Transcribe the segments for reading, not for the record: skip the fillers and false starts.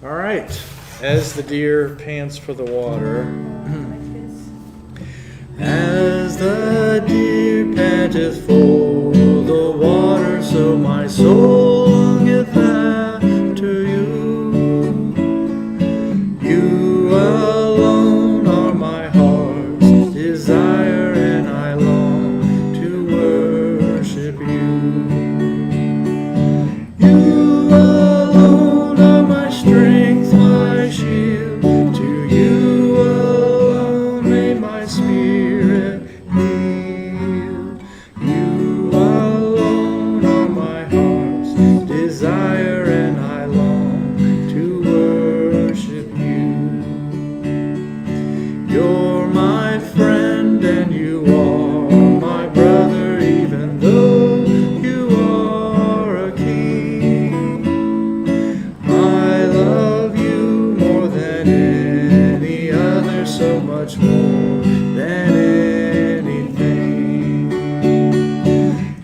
All right. As the deer pants for the water, as the deer panteth for the water, so my soul longeth after you. You alone are my heart's desire, and I long to worship you. You alone are my strength, my shield. To you alone may my spirit yield. You alone are my heart's desire, and I long to worship you. You're my friend, and you are my brother, even though you are a king. I love you more than any other, so much more than anything.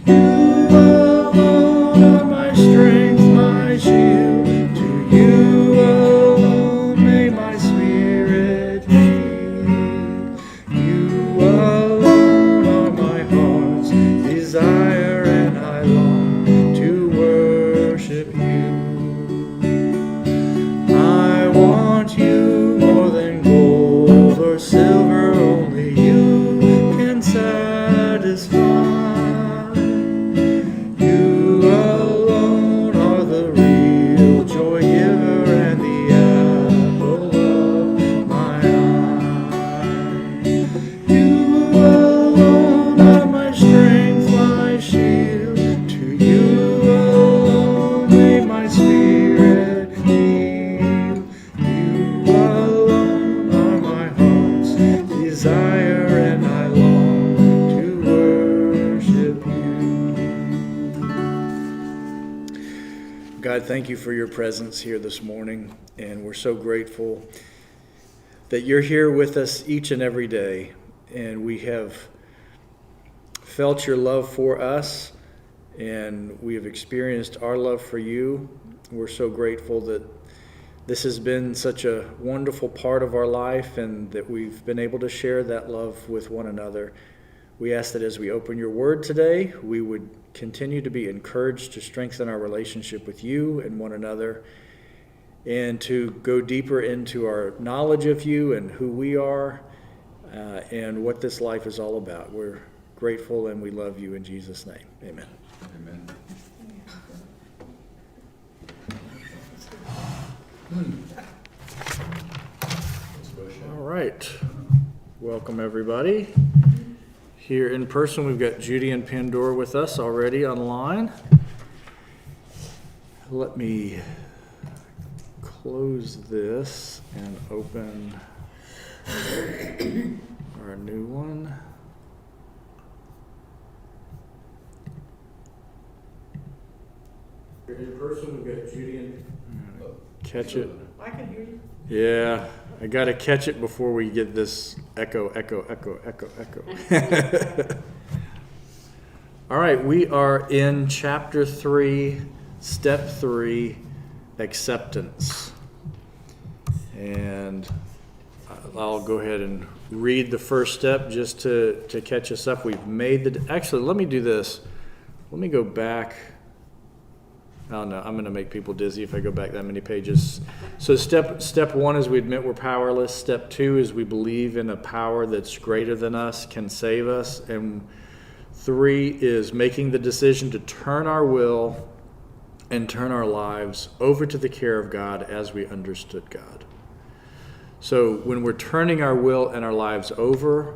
You alone are my strength, my shield. To you alone may my spirit yield. You alone are my heart's desire, and I long to worship you. I want you more than gold or silver, only you can satisfy. You alone are the real joy giver and the apple of my eye. You alone are my strength, my shield. To you alone may my spirit yield. You alone are my heart's desire, and I long to worship you. God, thank you for your presence here this morning, and we're so grateful that you're here with us each and every day, and we have felt your love for us, and we have experienced our love for you. We're so grateful that this has been such a wonderful part of our life, and that we've been able to share that love with one another. We ask that as we open your word today, we would continue to be encouraged to strengthen our relationship with you and one another, and to go deeper into our knowledge of you and who we are, and what this life is all about. We're grateful and we love you in Jesus' name. Amen. Amen. All right. Welcome, everybody. Here in person, we've got Judy and Pandora with us already online. Let me close this and open our new one. Here in person, we've got Judy and catch it. I can hear you. Yeah, I got to catch it before we get this echo. All right, we are in chapter 3, step 3, acceptance. And I'll go ahead and read the first step just to catch us up. We've made actually, let me do this. Let me go back. Oh no, I'm going to make people dizzy if I go back that many pages. So step 1 is we admit we're powerless. Step 2 is we believe in a power that's greater than us, can save us. And 3 is making the decision to turn our will and turn our lives over to the care of God as we understood God. So when we're turning our will and our lives over,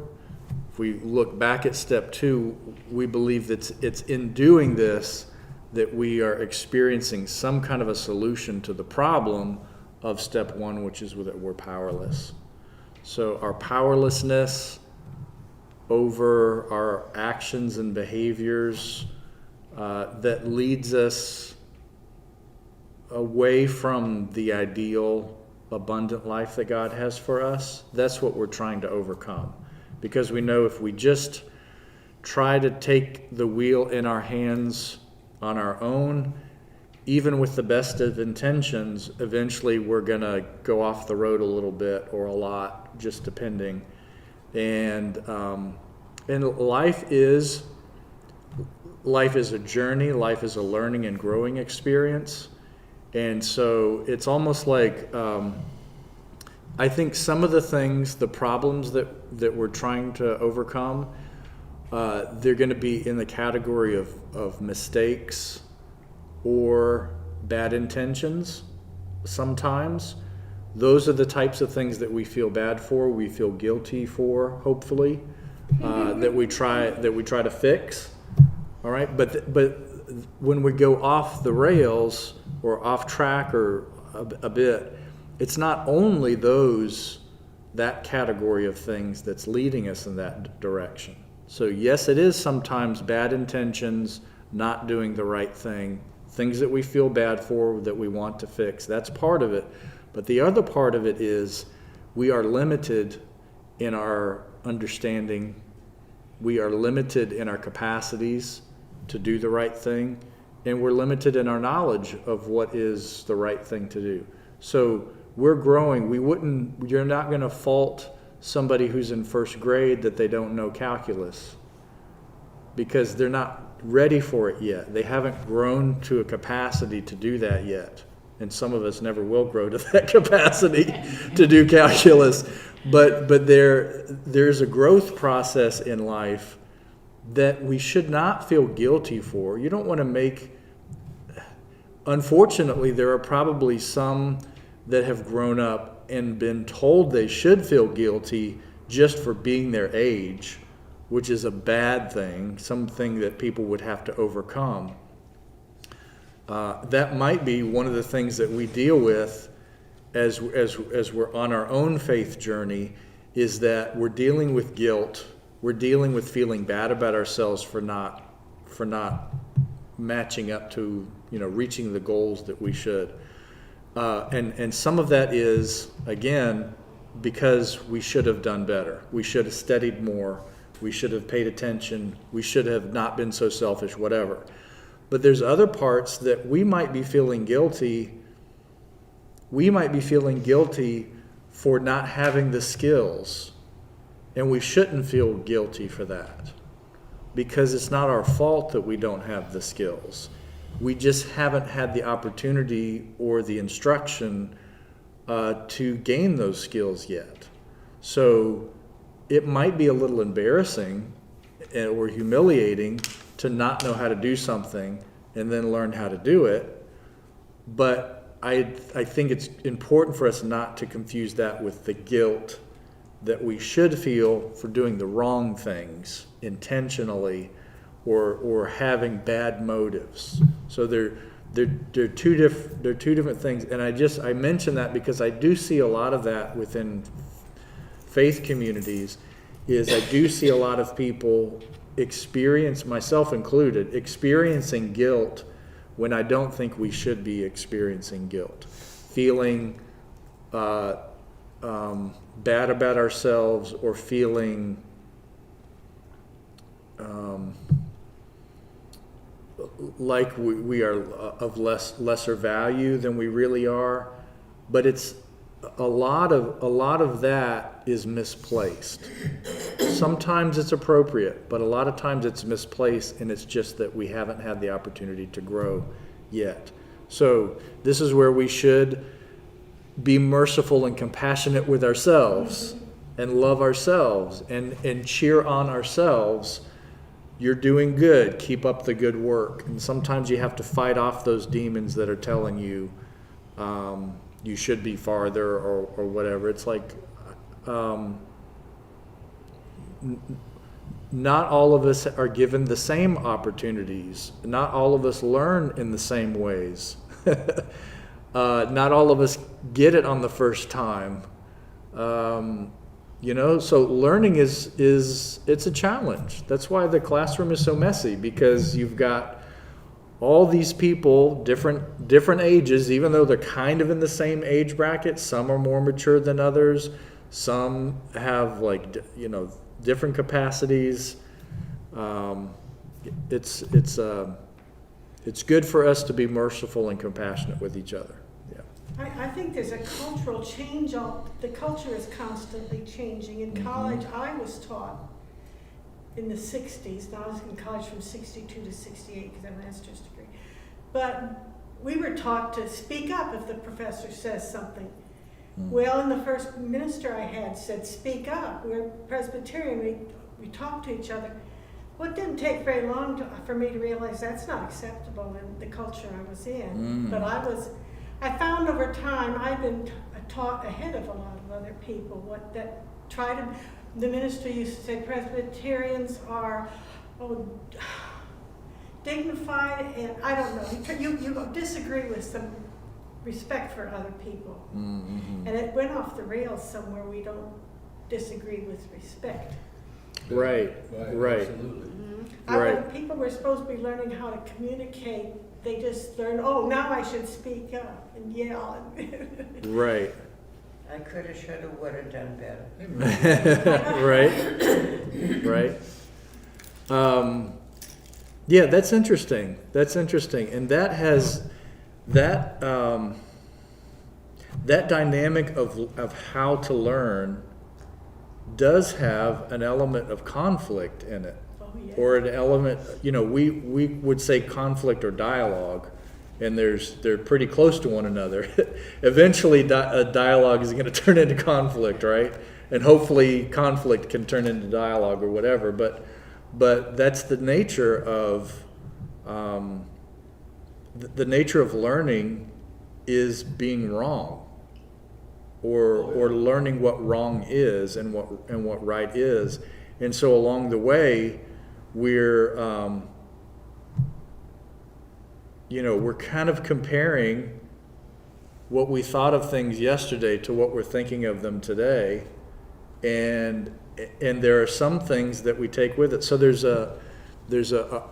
if we look back at step 2, we believe that it's in doing this that we are experiencing some kind of a solution to the problem of step 1, which is that we're powerless. So our powerlessness over our actions and behaviors that leads us away from the ideal abundant life that God has for us, that's what we're trying to overcome. Because we know if we just try to take the wheel in our hands on our own, even with the best of intentions, eventually we're going to go off the road a little bit or a lot, just depending. And life is a journey. Life is a learning and growing experience. And so it's almost like, I think some of the things, the problems that we're trying to overcome, they're going to be in the category of mistakes or bad intentions sometimes. Those are the types of things that we feel bad for, we feel guilty for, hopefully, that we try to fix. All right, but when we go off the rails or off track or a bit, it's not only that category of things that's leading us in that direction. So yes, it is sometimes bad intentions, not doing the right thing, things that we feel bad for that we want to fix. That's part of it. But the other part of it is we are limited in our understanding. We are limited in our capacities to do the right thing, and we're limited in our knowledge of what is the right thing to do. So we're growing. You're not going to fault somebody who's in first grade that they don't know calculus, because they're not ready for it yet. They haven't grown to a capacity to do that yet. And some of us never will grow to that capacity to do calculus. But there's a growth process in life that we should not feel guilty for. You don't want to make, unfortunately, there are probably some that have grown up and been told they should feel guilty just for being their age, which is a bad thing, something that people would have to overcome. That might be one of the things that we deal with as we're on our own faith journey, is that we're dealing with guilt. We're dealing with feeling bad about ourselves for not matching up to, reaching the goals that we should. And some of that is, again, because we should have done better. We should have studied more. We should have paid attention. We should have not been so selfish, whatever. But there's other parts that we might be feeling guilty. We might be feeling guilty for not having the skills. And we shouldn't feel guilty for that, because it's not our fault that we don't have the skills. We just haven't had the opportunity or the instruction to gain those skills yet. So it might be a little embarrassing or humiliating to not know how to do something and then learn how to do it. But I think it's important for us not to confuse that with the guilt that we should feel for doing the wrong things intentionally or having bad motives. So they're two different things. And I mention that because I do see a lot of that within faith communities. I do see a lot of people experience, myself included, experiencing guilt when I don't think we should be experiencing guilt, feeling bad about ourselves, or feeling like we are of lesser value than we really are. But it's a lot of that is misplaced. Sometimes it's appropriate, but a lot of times it's misplaced, and it's just that we haven't had the opportunity to grow yet. So this is where we should be merciful and compassionate with ourselves and love ourselves and cheer on ourselves. You're doing good. Keep up the good work. And sometimes you have to fight off those demons that are telling you you should be farther or whatever. It's like not all of us are given the same opportunities. Not all of us learn in the same ways. Not all of us get it on the first time. So learning is it's a challenge. That's why the classroom is so messy, because you've got all these people, different ages, even though they're kind of in the same age bracket. Some are more mature than others. Some have different capacities. It's It's good for us to be merciful and compassionate with each other. Yeah. I think there's a cultural change. The culture is constantly changing. In college, I was taught in the 60s. Now I was in college from 62 to 68 because I have a master's degree. But we were taught to speak up if the professor says something. Well, and the first minister I had said, speak up. We're Presbyterian. We talk to each other. Well, it didn't take very long for me to realize that's not acceptable in the culture I was in. But I found over time I've been taught ahead of a lot of other people the minister used to say Presbyterians are dignified, and I don't know, you disagree with some respect for other people. And it went off the rails somewhere. We don't disagree with respect. Right. Absolutely. Right. People were supposed to be learning how to communicate. They just learned, now I should speak up and yell. Right. I coulda, shoulda, woulda done better. Right. Yeah, that's interesting. And that has that dynamic of how to learn does have an element of conflict in it. Oh, yeah. Or an element, we would say conflict or dialogue, and they're pretty close to one another. Eventually, a dialogue is going to turn into conflict, right? And hopefully, conflict can turn into dialogue or whatever. But that's the nature of the nature of learning is being wrong, or learning what wrong is and what right is. And so along the way, we're kind of comparing what we thought of things yesterday to what we're thinking of them today, and there are some things that we take with it. So there's a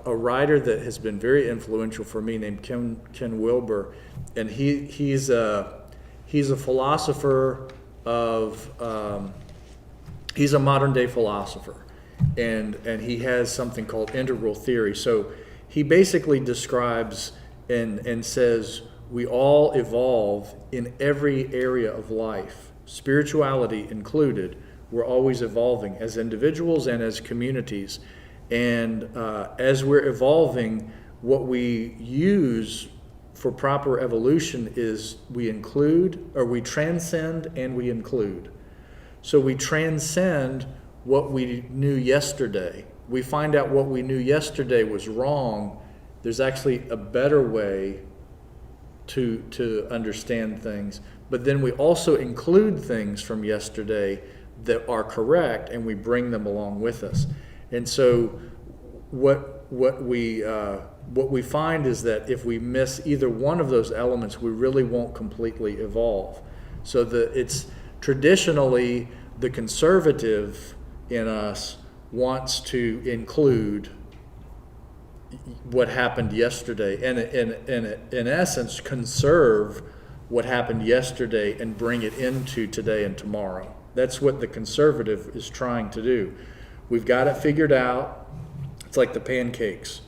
writer that has been very influential for me named Ken Wilber, and he's a philosopher of he's a modern day philosopher, and he has something called integral theory. So he basically describes and says we all evolve in every area of life, spirituality included. We're always evolving as individuals and as communities. And as we're evolving, what we use for proper evolution is we transcend and we include. So we transcend what we knew yesterday. We find out what we knew yesterday was wrong. There's actually a better way to understand things. But then we also include things from yesterday that are correct, and we bring them along with us. And so what we find is that if we miss either one of those elements, we really won't completely evolve. So it's traditionally the conservative in us wants to include what happened yesterday and in essence conserve what happened yesterday and bring it into today and tomorrow. That's what the conservative is trying to do. We've got it figured out. It's like the pancakes.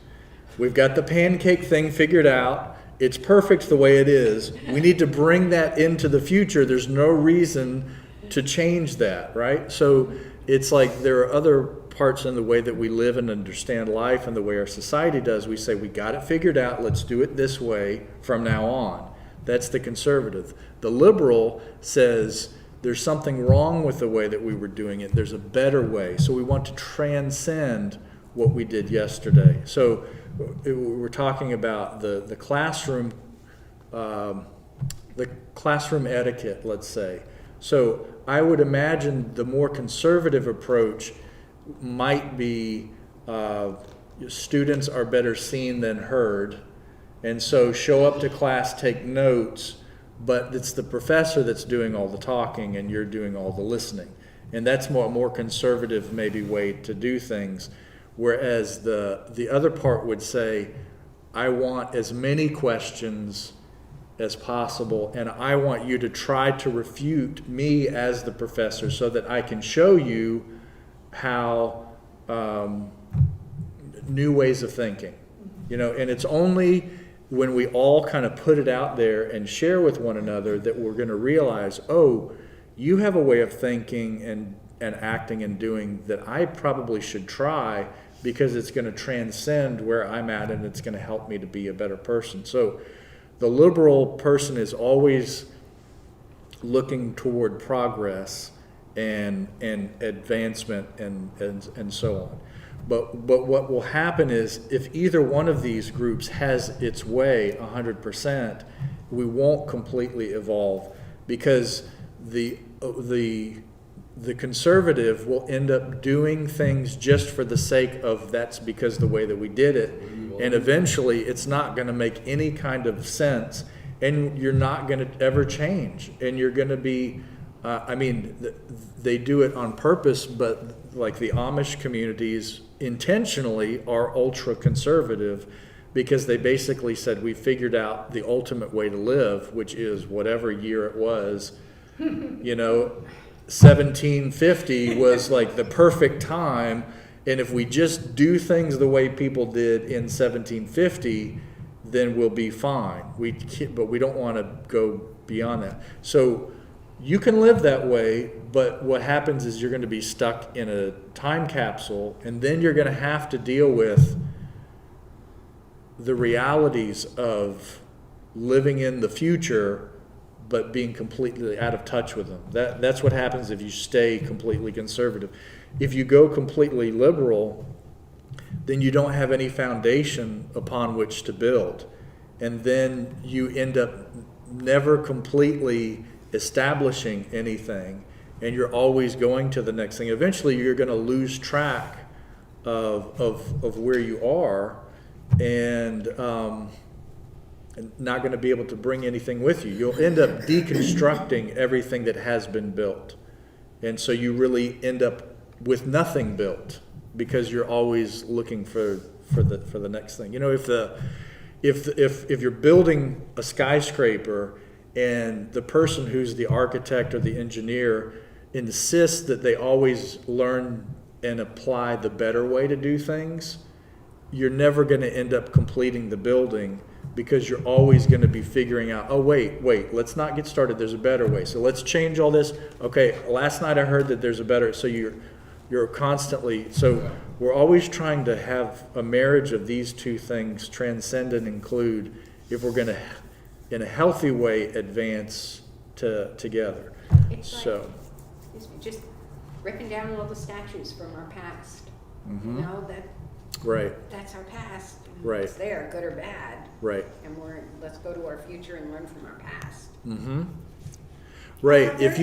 We've got the pancake thing figured out. It's perfect the way it is. We need to bring that into the future. There's no reason to change that, right? So it's like there are other parts in the way that we live and understand life and the way our society does. We say, we got it figured out. Let's do it this way from now on. That's the conservative. The liberal says, there's something wrong with the way that we were doing it. There's a better way. So we want to transcend what we did yesterday. So we're talking about the classroom etiquette, let's say. So I would imagine the more conservative approach might be students are better seen than heard. And so show up to class, take notes, but it's the professor that's doing all the talking and you're doing all the listening. And that's a more conservative maybe way to do things. Whereas the other part would say, I want as many questions as possible, and I want you to try to refute me as the professor so that I can show you how new ways of thinking. You know, and it's only when we all kind of put it out there and share with one another that we're going to realize, oh, you have a way of thinking and acting and doing that I probably should try, because it's going to transcend where I'm at and it's going to help me to be a better person. So the liberal person is always looking toward progress and advancement and so on. But what will happen is, if either one of these groups has its way 100%, we won't completely evolve, because the conservative will end up doing things just for the sake of that's because the way that we did it, and eventually it's not going to make any kind of sense, and you're not going to ever change, and you're going to be they do it on purpose, but like the Amish communities intentionally are ultra conservative, because they basically said, we figured out the ultimate way to live, which is whatever year it was. 1750 was like the perfect time, and if we just do things the way people did in 1750, then we'll be fine. But we don't want to go beyond that. So you can live that way, but what happens is you're going to be stuck in a time capsule, and then you're going to have to deal with the realities of living in the future, but being completely out of touch with them. That's what happens if you stay completely conservative. If you go completely liberal, then you don't have any foundation upon which to build. And then you end up never completely establishing anything, and you're always going to the next thing. Eventually you're going to lose track of where you are, and not going to be able to bring anything with you. You'll end up deconstructing everything that has been built, and so you really end up with nothing built, because you're always looking for the next thing. If you're building a skyscraper, and the person who's the architect or the engineer insists that they always learn and apply the better way to do things, you're never going to end up completing the building, because you're always going to be figuring out, oh, wait, let's not get started. There's a better way. So let's change all this. Okay, last night I heard that there's a better, so you're constantly, so we're always trying to have a marriage of these two things, transcend and include, if we're going to, in a healthy way, advance together. It's So, like, just ripping down all the statues from our past. Mhm. That's right, our past. And Right. It's there, good or bad. right. And let's go to our future and learn from our past. Mm-hmm. Right. If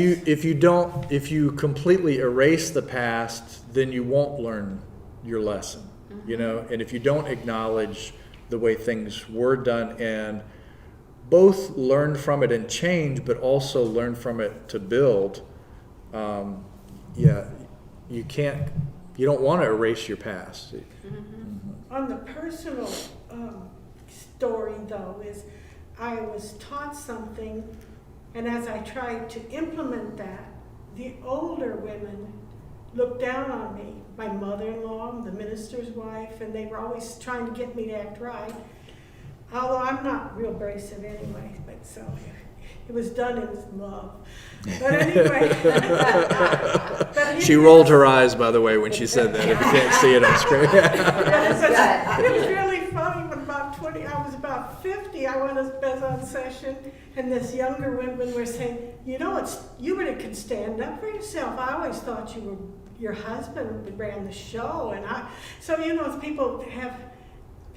you completely erase the past, then you won't learn your lesson. And if you don't acknowledge the way things were done, and both learn from it and change, but also learn from it to build, you don't want to erase your past. On the personal story, though, is I was taught something, and as I tried to implement that, the older women looked down on me. My mother-in-law, the minister's wife, and they were always trying to get me to act right. Although I'm not real abrasive anyway, but so it was done in love. But anyway. She rolled her eyes, by the way, when she said that, if you can't see it on screen. It was really funny. When I was about 50, I went as on session, and this younger women were saying, you really could stand up for yourself. I always thought your husband ran the show. And so people have,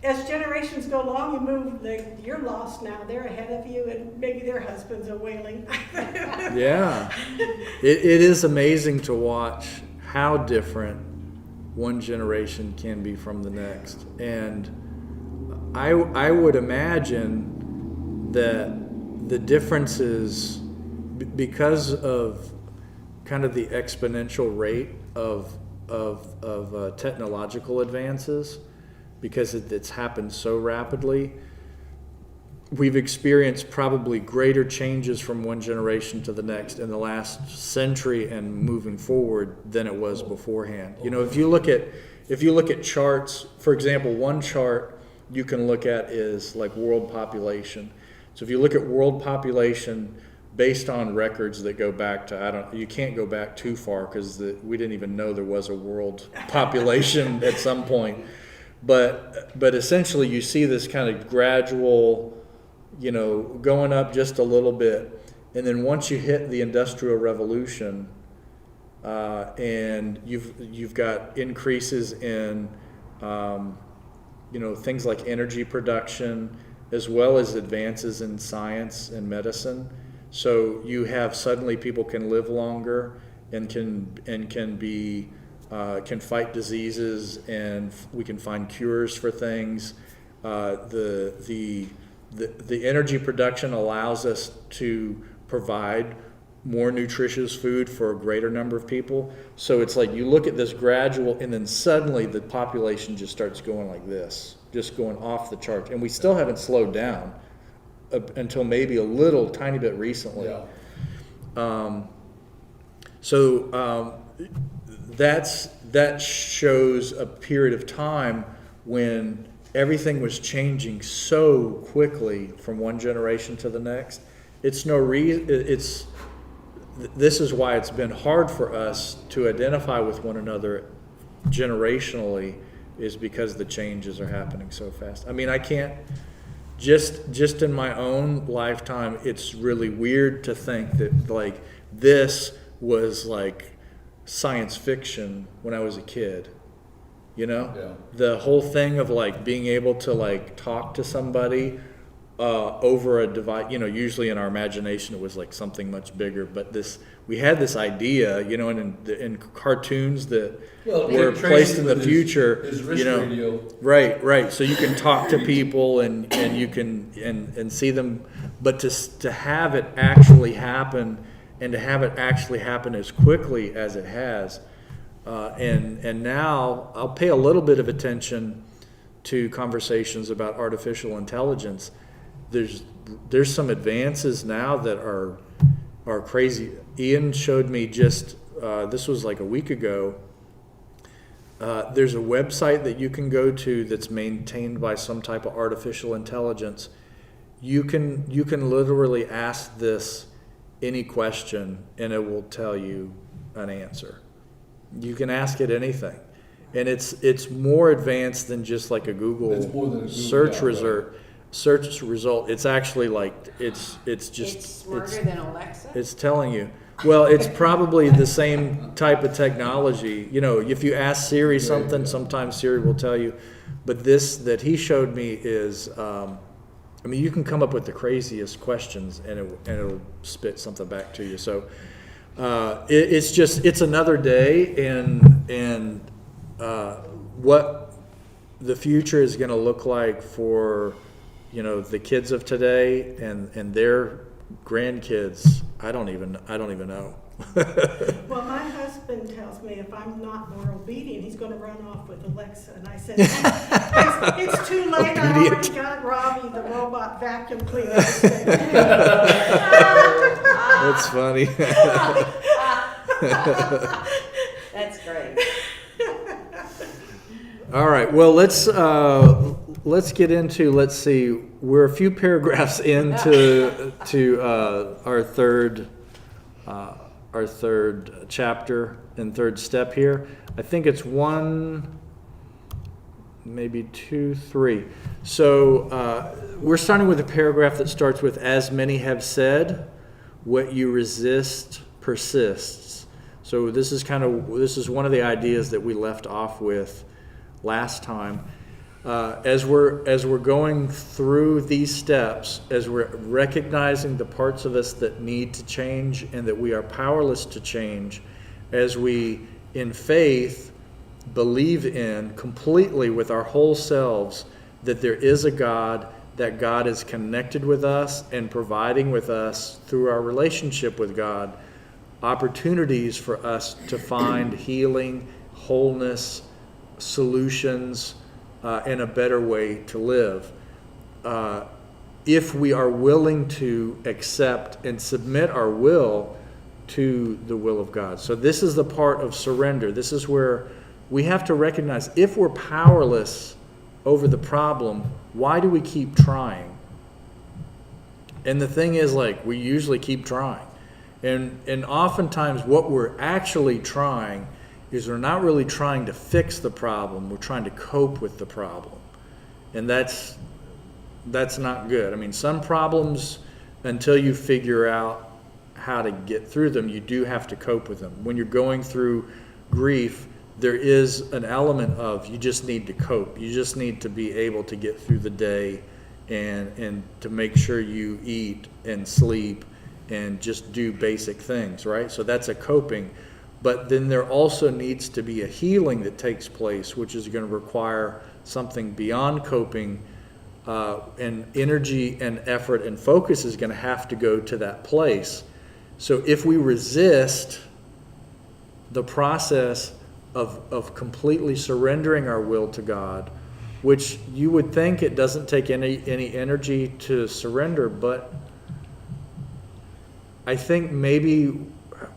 as generations go along, you move, you're lost now, they're ahead of you, and maybe their husbands are wailing. Yeah. It is amazing to watch how different one generation can be from the next. And I would imagine that the differences, because of kind of the exponential rate of technological advances, because it's happened so rapidly, we've experienced probably greater changes from one generation to the next in the last century and moving forward than it was beforehand. If you look at charts, for example, one chart you can look at is like world population. So if you look at world population based on records that go back to, you can't go back too far because we didn't even know there was a world population at some point. But essentially you see this kind of gradual, going up just a little bit. And then once you hit the Industrial Revolution, and you've got increases in, things like energy production, as well as advances in science and medicine. So you have suddenly people can live longer and can fight diseases, and we can find cures for things. The energy production allows us to provide more nutritious food for a greater number of people. So it's like you look at this gradual, and then suddenly the population just starts going like this, just going off the charts. And we still haven't slowed down until maybe a little tiny bit recently. Yeah. That shows a period of time when everything was changing so quickly from one generation to the next. This is why it's been hard for us to identify with one another generationally, is because the changes are happening so fast. I mean, I can't, just in my own lifetime, it's really weird to think that like this was like science fiction when I was a kid. Yeah. The whole thing of like being able to like talk to somebody over a device, usually in our imagination it was like something much bigger, but we had this idea, and in cartoons that were placed in the future, his wrist radio. Right. So you can talk to people and you can and see them, but to have it actually happen, and to have it actually happen as quickly as it has, and now I'll pay a little bit of attention to conversations about artificial intelligence. There's some advances now that are crazy. Ian showed me just this was like a week ago. There's a website that you can go to that's maintained by some type of artificial intelligence. You can literally ask this any question and it will tell you an answer. You can ask it anything, and it's more advanced than just like a Google, It's more than a Google, search yeah, result. right. Search result. It's actually like it's smarter than Alexa? It's telling you. Well, it's probably the same type of technology. If you ask Siri something, sometimes Siri will tell you. But this that he showed me is, you can come up with the craziest questions and it'll spit something back to you. So it's another day, and what the future is going to look like for the kids of today and their grandkids. I don't even know. Well, my husband tells me if I'm not more obedient, he's going to run off with Alexa. And I said, it's too late. I already got Robbie, the robot vacuum cleaner. That's funny. That's great. All right. Well, let's get into. Let's see. We're a few paragraphs into our third chapter and third step here. I think it's 1, maybe 2, 3. So we're starting with a paragraph that starts with, "As many have said, what you resist persists." So this is one of the ideas that we left off with last time. As we're going through these steps, as we're recognizing the parts of us that need to change and that we are powerless to change, as we in faith believe in completely with our whole selves that there is a God, that God is connected with us and providing with us through our relationship with God opportunities for us to find healing, wholeness, solutions, and a better way to live. If we are willing to accept and submit our will to the will of God. So this is the part of surrender. This is where we have to recognize if we're powerless over the problem, why do we keep trying? And the thing is, like, we usually keep trying. And oftentimes what we're actually trying is we're not really trying to fix the problem, we're trying to cope with the problem. And that's not good. I mean, some problems, until you figure out how to get through them, you do have to cope with them. When you're going through grief, there is an element of you just need to cope. You just need to be able to get through the day and to make sure you eat and sleep and just do basic things, right? So that's a coping. But then there also needs to be a healing that takes place, which is going to require something beyond coping, and energy and effort and focus is going to have to go to that place. So if we resist the process of completely surrendering our will to God, which you would think it doesn't take any energy to surrender, but I think maybe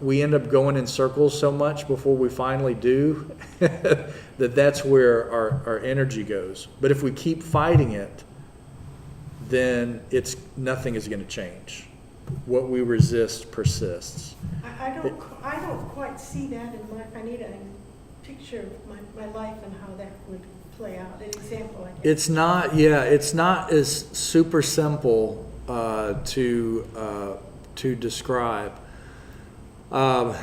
we end up going in circles so much before we finally do that's where our energy goes. But if we keep fighting it, then nothing is going to change. What we resist persists. I don't quite see that in life. I need a picture of my life and how that would play out, an example, I guess. It's not as super simple to describe. I'll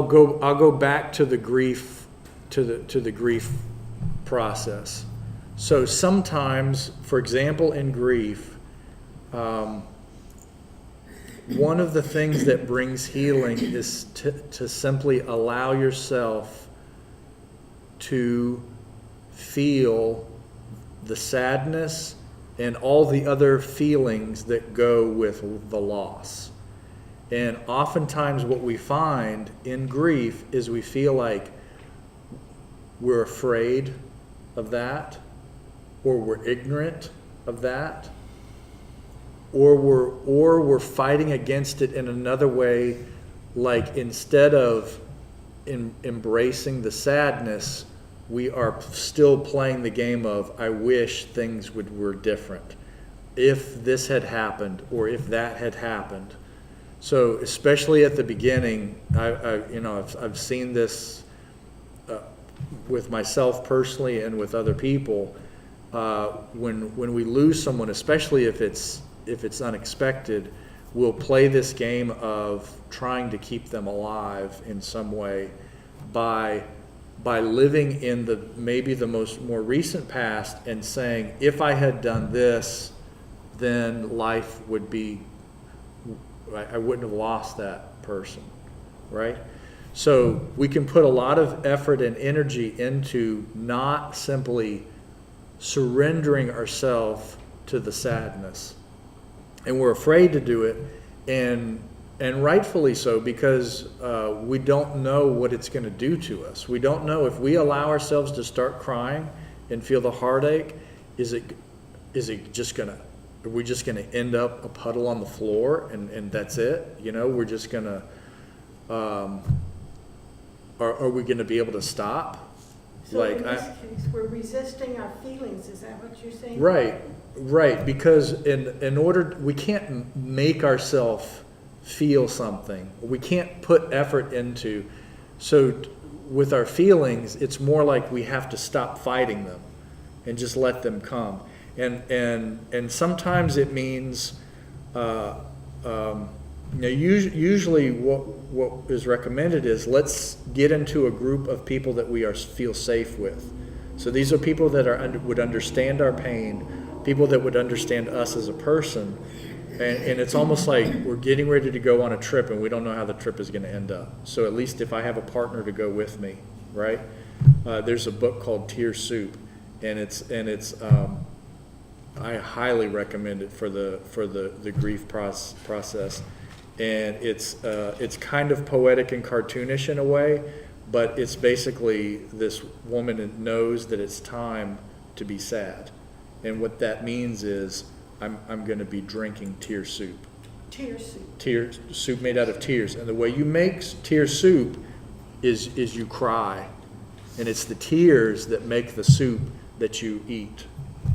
go back to the grief to the grief process. So sometimes, for example, in grief, one of the things that brings healing is to simply allow yourself to feel the sadness and all the other feelings that go with the loss. And oftentimes what we find in grief is we feel like we're afraid of that, or we're ignorant of that, or we're fighting against it in another way, like instead of embracing the sadness, we are still playing the game of, I wish things were different. If this had happened, or if that had happened. So especially at the beginning, I've seen this with myself personally and with other people. When we lose someone, especially if it's unexpected, we'll play this game of trying to keep them alive in some way by living in maybe the more recent past and saying, if I had done this, then life would be, I wouldn't have lost that person, right? So we can put a lot of effort and energy into not simply surrendering ourselves to the sadness. And we're afraid to do it, and rightfully so, because we don't know what it's going to do to us. We don't know if we allow ourselves to start crying and feel the heartache, are we just going to end up a puddle on the floor and that's it? We're just going to, are we going to be able to stop? So in this case, we're resisting our feelings, is that what you're saying? Right, because in order, we can't make ourselves feel something. We can't put effort into, so with our feelings, it's more like we have to stop fighting them and just let them come. And sometimes it means, usually what is recommended is let's get into a group of people that we feel safe with. So these are people that would understand our pain, people that would understand us as a person, and it's almost like we're getting ready to go on a trip and we don't know how the trip is going to end up. So at least if I have a partner to go with me, right? There's a book called Tear Soup, and it's I highly recommend it for the grief process, and it's kind of poetic and cartoonish in a way, but it's basically this woman knows that it's time to be sad, and what that means is I'm going to be drinking tear soup. Tear soup. Tear soup made out of tears, and the way you make tear soup is you cry, and it's the tears that make the soup that you eat,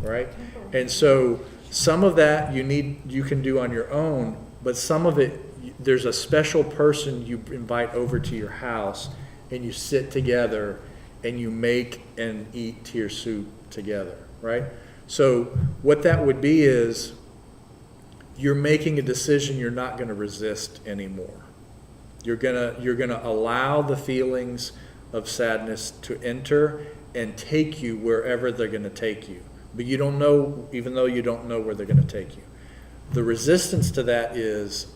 right? And so some of that you can do on your own, but some of it, there's a special person you invite over to your house, and you sit together and you make and eat tear soup together, right? So what that would be is you're making a decision you're not going to resist anymore. You're gonna allow the feelings of sadness to enter and take you wherever they're going to take you. But you don't know, even though you don't know where they're going to take you. The resistance to that is,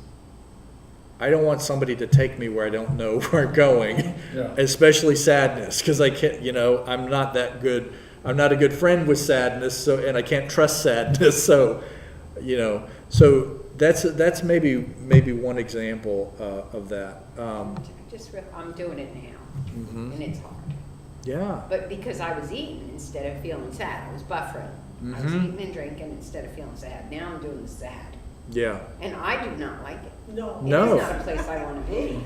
I don't want somebody to take me where I don't know where I'm going, Yeah. especially sadness, because I can't, I'm not that good. I'm not a good friend with sadness, and I can't trust sadness. So, so that's maybe one example of that. I'm doing it now, Mhm. and it's hard. Yeah. But because I was eating instead of feeling sad, I was buffering. I was Mhm. eating and drinking instead of feeling sad. Now I'm doing the sad, Yeah. and I do not like it. No. No. It's not a place I want to be.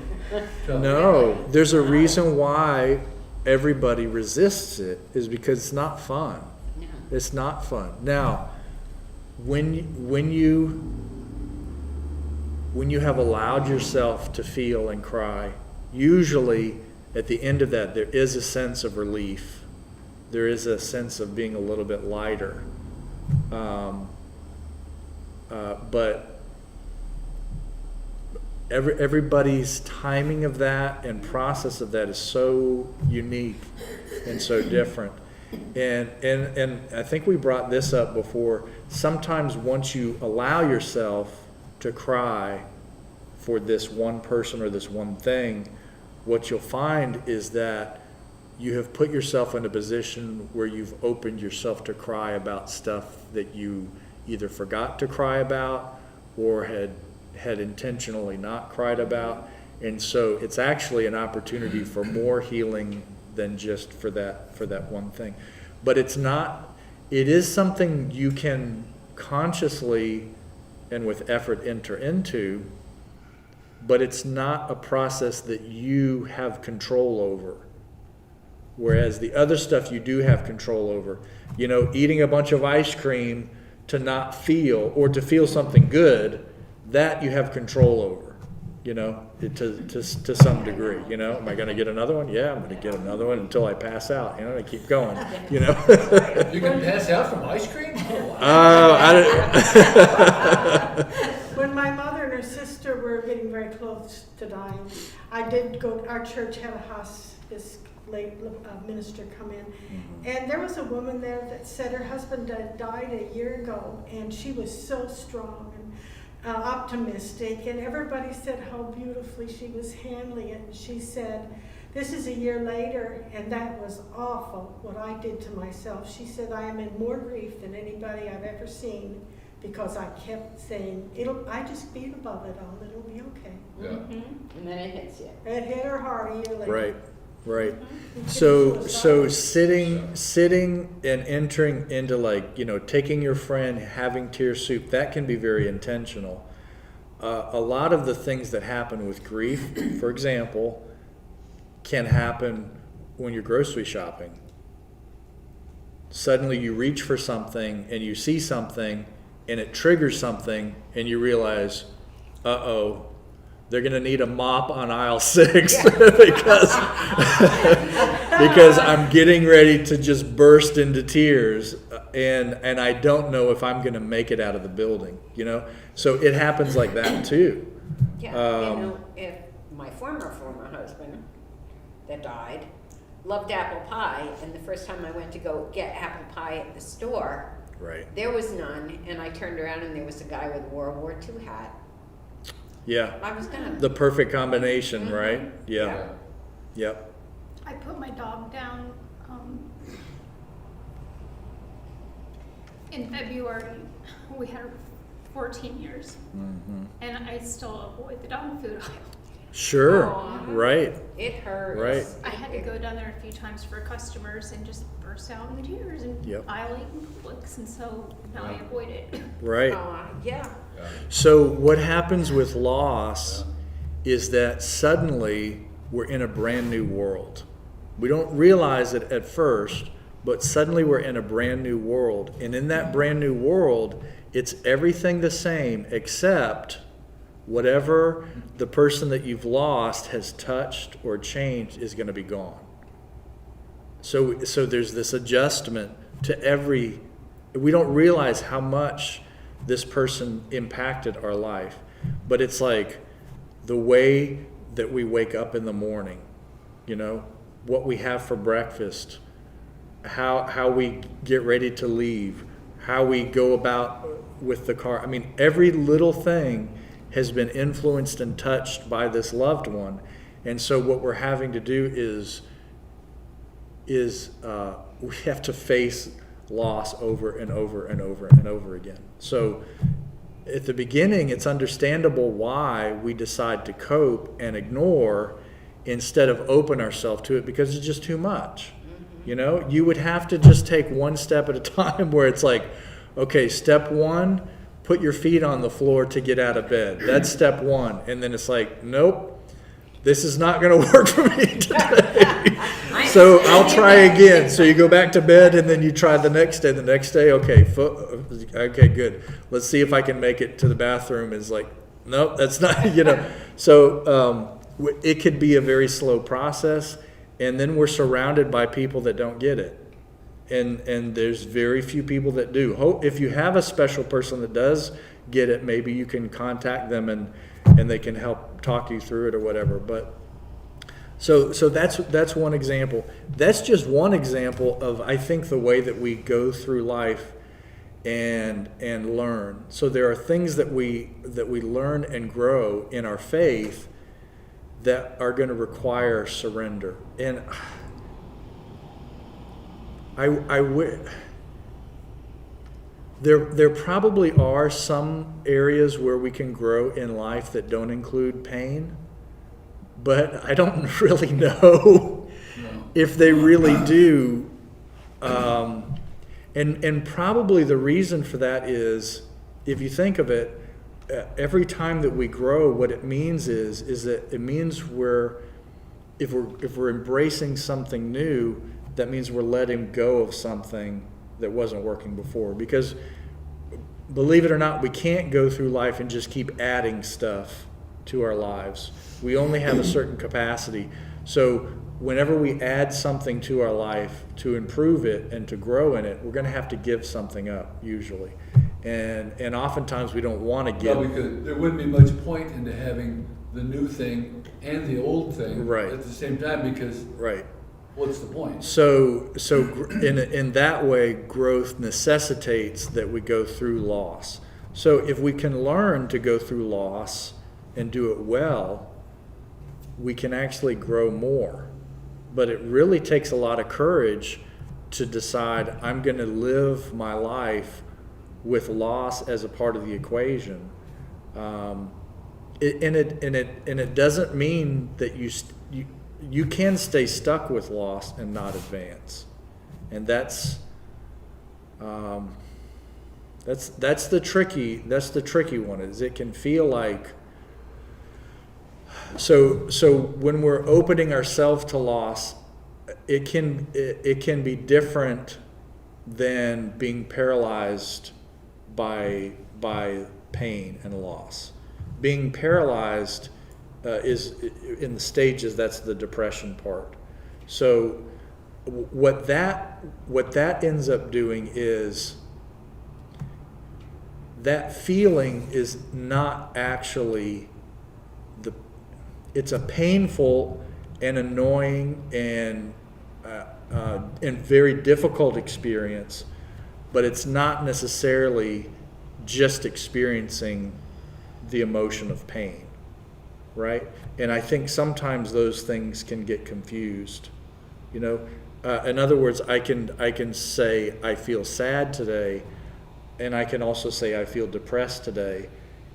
No, there's a reason why everybody resists it, is because it's not fun. No. It's not fun. Now, when you have allowed yourself to feel and cry, usually at the end of that, there is a sense of relief. There is a sense of being a little bit lighter. But everybody's timing of that and process of that is so unique and so different. And I think we brought this up before. Sometimes once you allow yourself to cry for this one person or this one thing, what you'll find is that you have put yourself in a position where you've opened yourself to cry about stuff that you either forgot to cry about or had intentionally not cried about. And so it's actually an opportunity for more healing than just for that one thing. But it is something you can consciously and with effort enter into, but it's not a process that you have control over. Whereas the other stuff you do have control over. Eating a bunch of ice cream to not feel, or to feel something good, that you have control over, to some degree. Am I going to get another one? Yeah, I'm going to get another one until I pass out. I keep going. You can pass out from ice cream? Oh, I don't. When my mother and her sister were getting very close to dying, I did go, our church had a hospice late minister come in, and there was a woman there that said her husband died a year ago, and she was so strong and optimistic, and everybody said how beautifully she was handling it. And she said, this is a year later, and that was awful what I did to myself. She said, I am in more grief than anybody I've ever seen, because I kept saying, I just beat above it all, it'll be okay. Yeah. Mm-hmm. And then it hits you. It hit her hard a year later. Right. Mm-hmm. So sitting and entering into taking your friend, having tear soup, that can be very intentional. A lot of the things that happen with grief, for example, can happen when you're grocery shopping. Suddenly you reach for something and you see something and it triggers something and you realize, uh-oh, they're going to need a mop on aisle 6 because I'm getting ready to just burst into tears, and I don't know if I'm going to make it out of the building, So it happens like that too. Yeah, if my former husband that died loved apple pie, and the first time I went to go get apple pie at the store, Right. there was none, and I turned around and there was a guy with a World War II hat. Yeah. I was done. The perfect combination, right? Yeah. Yep. I put my dog down in February. We had her 14 years, and I still avoid the dog food aisle. Sure. Aw. Right. It hurts. Right. I had to go down there a few times for customers and just burst out in tears, and Yep. I'll eat in Publix, and so now I avoid it. Right. Yeah. So what happens with loss is that suddenly we're in a brand new world. We don't realize it at first, but suddenly we're in a brand new world. And in that brand new world, it's everything the same except whatever the person that you've lost has touched or changed is going to be gone. So there's this adjustment to we don't realize how much this person impacted our life. But it's like the way that we wake up in the morning, what we have for breakfast, how we get ready to leave, how we go about with the car. I mean, every little thing has been influenced and touched by this loved one. And so what we're having to do is we have to face loss over and over and over and over again. So at the beginning, it's understandable why we decide to cope and ignore instead of open ourselves to it, because it's just too much. You would have to just take one step at a time where it's like, okay, step one, put your feet on the floor to get out of bed. That's step one. And then it's like, nope, this is not going to work for me today. So I'll try again. So you go back to bed and then you try the next day. Okay, okay, good. Let's see if I can make it to the bathroom. Is like, nope, that's not, So it could be a very slow process. And then we're surrounded by people that don't get it. And there's very few people that do. If you have a special person that does get it, maybe you can contact them and they can help talk you through it or whatever. But so that's one example. That's just one example of, I think, the way that we go through life and learn. So there are things that we learn and grow in our faith that are going to require surrender. And there probably are some areas where we can grow in life that don't include pain, but I don't really know if they really do. And probably the reason for that is, if you think of it, every time that we grow, what it means is that it means if we're embracing something new, that means we're letting go of something that wasn't working before. Because believe it or not, we can't go through life and just keep adding stuff to our lives. We only have a certain capacity. So whenever we add something to our life to improve it and to grow in it, we're going to have to give something up usually. And oftentimes we don't want to give. Well, because there wouldn't be much point into having the new thing and the old thing at the same time, because what's the point? So in that way, growth necessitates that we go through loss. So if we can learn to go through loss and do it well, we can actually grow more. But it really takes a lot of courage to decide, I'm going to live my life with loss as a part of the equation. It doesn't mean that you can stay stuck with loss and not advance. And that's the tricky one. Is it can feel like, so when we're opening ourselves to loss, it can be different than being paralyzed by pain and loss. Being paralyzed is in the stages. That's the depression part. So what that ends up doing is that feeling is not actually it's a painful and annoying and very difficult experience, but it's not necessarily just experiencing the emotion of pain, right? And I think sometimes those things can get confused. In other words, I can say I feel sad today, and I can also say I feel depressed today,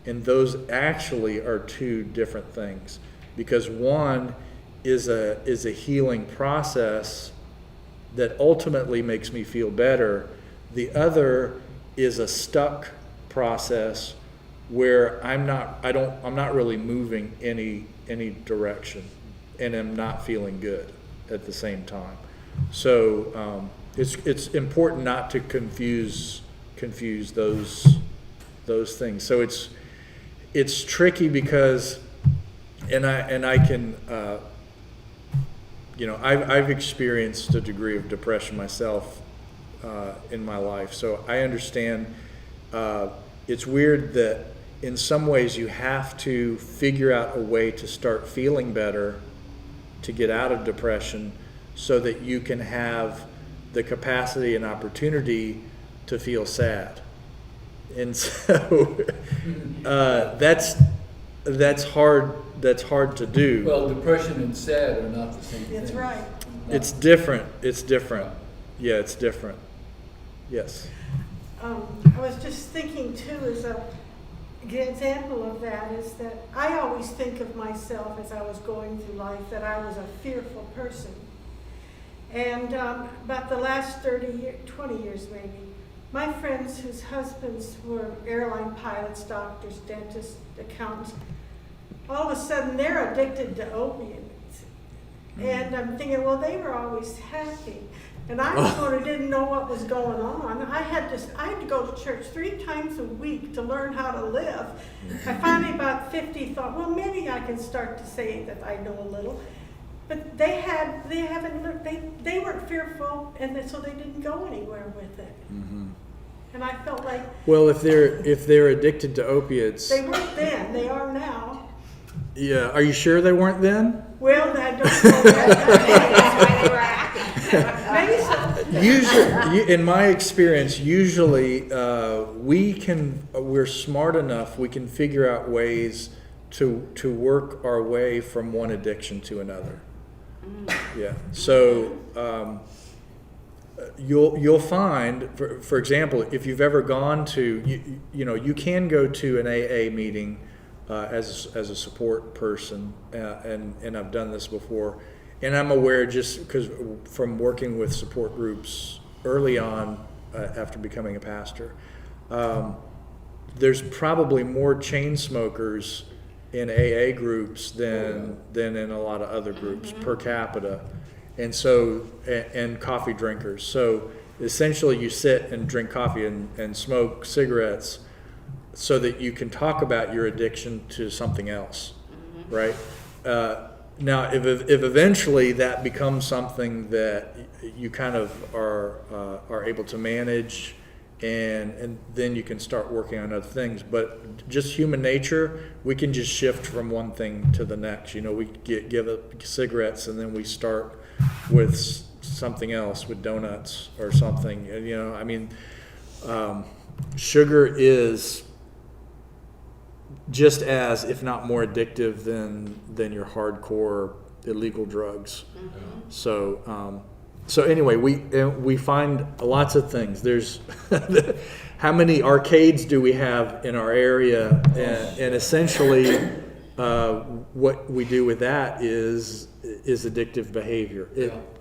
and those actually are two different things, because one is a healing process that ultimately makes me feel better. The other is a stuck process where I'm not really moving any direction, and I'm not feeling good. at the same time. So it's important not to confuse those things. So it's tricky because, and I can, I've experienced a degree of depression myself in my life, so I understand. It's weird that in some ways you have to figure out a way to start feeling better to get out of depression, so that you can have the capacity and opportunity to feel sad. And so that's hard to do. Well, depression and sad are not the same thing. That's right. It's different. Yeah, it's different. Yes. I was just thinking too, as an example of that, is that I always think of myself as I was going through life that I was a fearful person. And about the last 20 years maybe, my friends whose husbands were airline pilots, doctors, dentists, accountants, all of a sudden they're addicted to opiates. And I'm thinking, well, they were always happy. And I sort of didn't know what was going on. I had to go to church 3 times a week to learn how to live. I finally, about 50, thought, well, maybe I can start to say that I know a little. But they weren't fearful, and so they didn't go anywhere with it. Mm-hmm. And I felt like Well, if they're addicted to opiates, they weren't then, they are now. yeah. Are you sure they weren't then? Well, I don't know That's why they were happy. Maybe so. Usually, in my experience, usually we're smart enough, we can figure out ways to work our way from one addiction to another. Yeah. So you'll find, for example, if you've ever gone to, you can go to an AA meeting as a support person, and I've done this before, and I'm aware, just because from working with support groups early on after becoming a pastor, there's probably more chain smokers in AA groups than in a lot of other groups per capita, and so and coffee drinkers. So essentially, you sit and drink coffee and smoke cigarettes, so that you can talk about your addiction to something else, right? Now, if eventually that becomes something that you kind of are able to manage, and then you can start working on other things. But just human nature, we can just shift from one thing to the next. We give up cigarettes, and then we start with something else, with donuts or something. Sugar is just as, if not more, addictive than your hardcore illegal drugs. So anyway, we find lots of things. There's how many arcades do we have in our area, and essentially what we do with that is addictive behavior.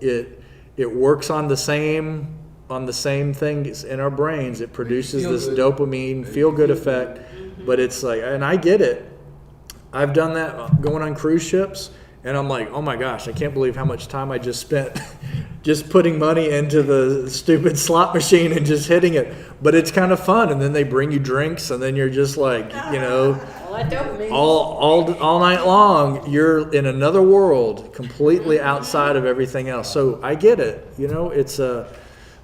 It works on the same things in our brains. It produces this dopamine feel-good effect. But it's like, and I get it. I've done that going on cruise ships, and I'm like, oh my gosh, I can't believe how much time I just spent just putting money into the stupid slot machine and just hitting it. But it's kind of fun, and then they bring you drinks, and then you're just like, All that dopamine. all night long, you're in another world, completely outside of everything else. So I get it. It's